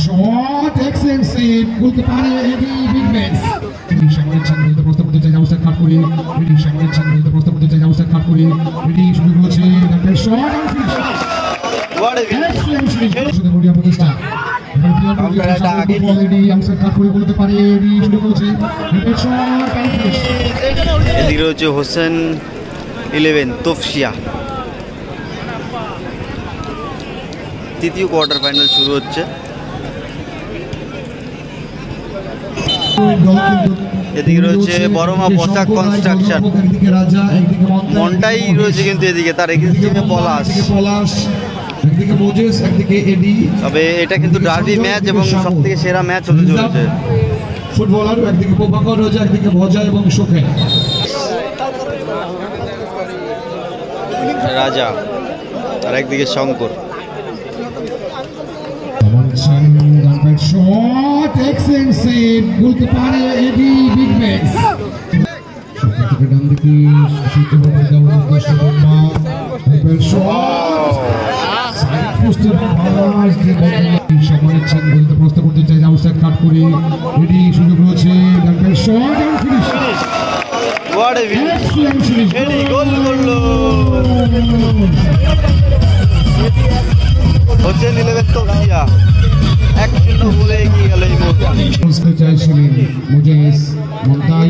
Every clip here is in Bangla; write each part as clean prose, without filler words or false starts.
Shot, excellent save. Goalkeeper Eddie Bigmans. Shamorin Chan বলতে প্রস্তাব করতে চাই আউটসাইড কাট করে। রেডি Shamorin Chan বলতে প্রস্তাব করতে চাই আউটসাইড কাট করে। রেডি শুরু করেছে doctor shot and finish. What a excellent finish. শুধু মরিয়া প্রতিষ্ঠা। রেডি আউটসাইড কাট করে বলতে পারে। রেডি শুরু করেছে ডাক্তার শট and finish. এদিকে হচ্ছে হোসেন 11 তোফসিয়া। তৃতীয় কোয়ার্টার ফাইনাল শুরু হচ্ছে। এদিকে রয়েছে বড়মা পোশাক কনস্ট্রাকশন, মনটাই রয়েছে কিন্তু এদিকে তার এগেইনস্টে পলাশ। তবে এটা কিন্তু ডার্বি ম্যাচ এবং সবথেকে সেরা ম্যাচ হতে চলেছে। ফুটবলার একদিকে প্রভাকর রয়েছে, একদিকে ভজা এবং সুখে রাজা, আর একদিকে Shankar. Shot, excellent save. Goalkeeper Eddie Bigmans. Shot থেকে ডান দিকে শুরু করে দেওয়ার উদ্দেশ্য bomba. Shot. সাইড পোস্টের পাস দিয়ে Shamorin Chan বলতে প্রস্তাব করতে চাই আউটসাইড কাট করে। রেডি শুরু করেছে ডান shot and finish. What a finish. Excellent finish. Eddie goal করলো। হোসেন 11 তোফসিয়া 1-0 বলে এগিয়ে গেল এই মুহূর্তে। চাইছিলেন মুজেস মন্তাই,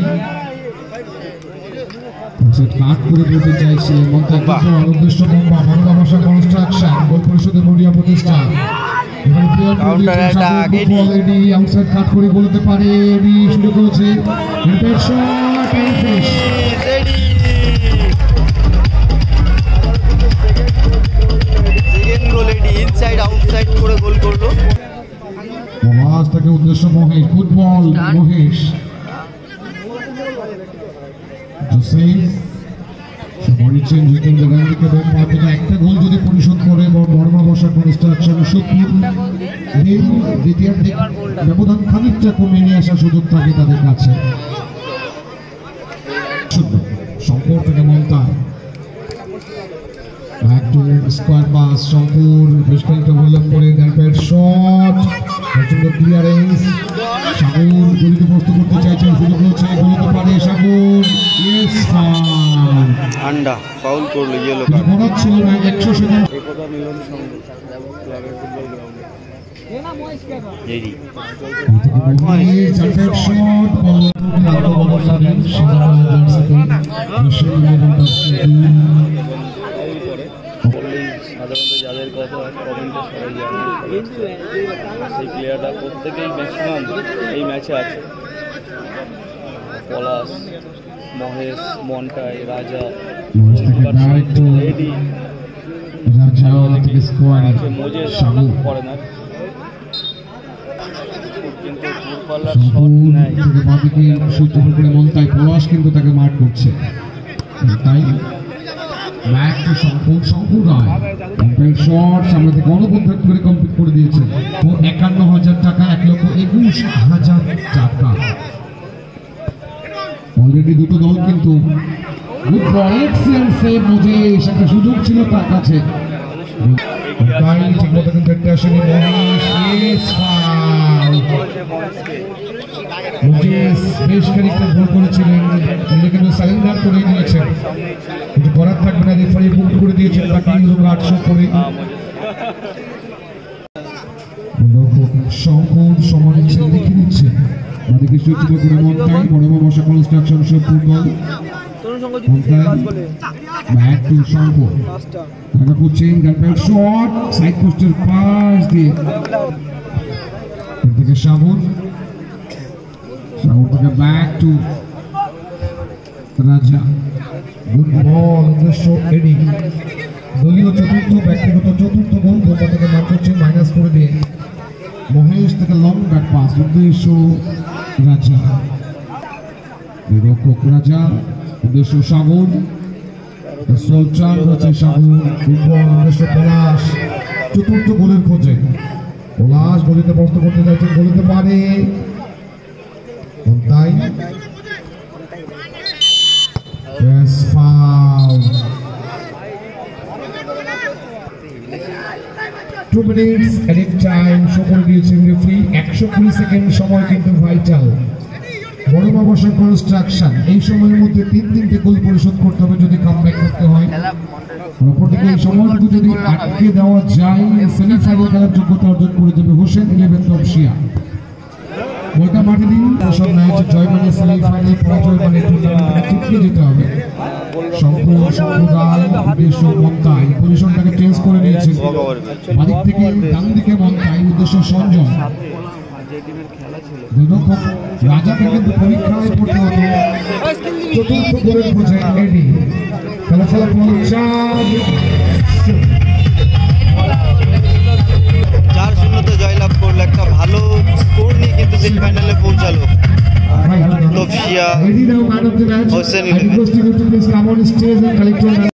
কাট করে বলতে চাইছিলেন মন্তাই, উদ্দেশ্য বোম্বা। বাংলা ভাষা কনস্ট্রাকশন গোল পরিষদের মরিয়া প্রতিষ্ঠা। অলরেডি আউটসাইড কাট করে বলতে পারে। রেডি শুরু করেছে shot and finish. Second goal এডি ইনসাইড আউটসাইড করে গোল করলো। মহাজ থেকে উদ্দেশ্য Mahesh, football Mahesh Shamorin Chan Jitendra গান্ধীকে বোম্বা থেকে একটা গোল যদি পরিশোধ করে বর্মা বসা কনস্ট্রাকশন সুখপুর দ্বিতীয়ার্ধে ব্যবধান খানিকটা কমে নিয়ে আসার সুযোগ থাকে তাদের কাছে। শঙ্কর থেকে মন্তা স্কোয়ার পাস, শঙ্কর বেশ খানিকটা গোলক করে গ্যালপের শট, ক্লিয়ারেন্স। সাগর গলিতে প্রস্তুত করতে চাইছেন, সুযোগ হচ্ছে বলতে পারে সাগর। ইয়েস ফাউল, আন্ডা ফাউল করলো, ইয়েলো কার্ড। মনে ছিল না 100 সেকেন্ড একদা মিলন সঙ্গ ক্লাবের ফুটবল গ্রাউন্ডে রেডি গ্যালপের শট বল অবস্থানে সাধারণ জার্সিতে সাধারণত যাদের কথা কমেন্টে সবাই জানে, সেই প্লেয়াররা প্রত্যেকেই ম্যাক্সিমাম এই ম্যাচে আছে। পলাশ, মহেশ, মন্টাই, রাজা, এডি, মোজেস ফরেনার, কিন্তু দূরপাল্লার শট নেয়। মন্টাই পলাশ কিন্তু তাকে মার্ক করছে, তাই ম্যাচ টু শঙ্কর রায় শট সামনে থেকে অনবদ্য করে কমপ্লিট করে দিয়েছে। 51,000 টাকা, 1,21,000 টাকা। অলরেডি দুটো দল কিন্তু একটা সুযোগ ছিল তার কাছে। ঠিকমতো কিন্তু একটা আসেনি বেশ খানিকটা গোল করেছিলেন, কিন্তু সারেন্ডার করে দিয়েছেন, কিছু করার থাকবে না। রেফারি বুক করে দিয়েছেন বাকি 800 করে। শঙ্কর Shamorin Chan লিখে দিচ্ছে বাদিকে সুচিত করে মন্তাই, বড়মা বসা construction football back to Shankar, টাকা করছেন গ্যালপের শট, সাইড পোস্টের পাস দিয়ে এদিকে সাগর থেকে ব্যাক টু রাজা। গুড বল, উদ্দেশ্য এডি। দলীয় চতুর্থ, ব্যক্তিগত চতুর্থ গোল বোম্বা থেকে মার করছেন মাইনাস করে দিয়ে। মহেশ থেকে লং ব্যাক পাস, উদ্দেশ্য রাজা। রক্ষক রাজা, উদ্দেশ্য সাগর। সোলচান হচ্ছে সাগর, ফুটবল উদ্দেশ্য পলাশ। চতুর্থ গোলের খোঁজে পলাশ গলিতে প্রস্তুত করতে চাইছেন, গলিতে পারে 2 minutes added time শো করে দিয়েছেন রেফারি। 120 সেকেন্ড সময় কিন্তু ভাইটাল। বড় বাবসা কনস্ট্রাকশন এই সময়ের মধ্যে 3-3টে গোল পরিশোধ করতে হবে যদি কামব্যাক করতে হয়। অপরদিকে এই সময়টুকু যদি আটকে দেওয়া যায় সেমিফাইনাল খেলার যোগ্যতা অর্জন করে যাবে হোসেন 11 তপসিয়া। বলটা মাঠে দিন আসল ম্যাচ জয় মানে সেমিফাইনাল, পরাজয় মানে টুর্নামেন্টে টিকে যেতে হবে। সম্পূর্ণ সম্প্রদায় উদ্দেশ্য মন্তাই পজিশনটাকে চেঞ্জ করে নিয়েছে, বাদিক থেকে ডান দিকে মন্তাই উদ্দেশ্য সঞ্জয়। রাজাকে কিন্তু পরীক্ষায় পড়তে হতো চতুর্থ গোলের খোঁজে এডি। ফলাফল 4-0 জয়লাভ করলো, একটা ভালো স্কোর নিয়ে কিন্তু সেমিফাইনালে পৌঁছালো তপসিয়া হোসেন 11।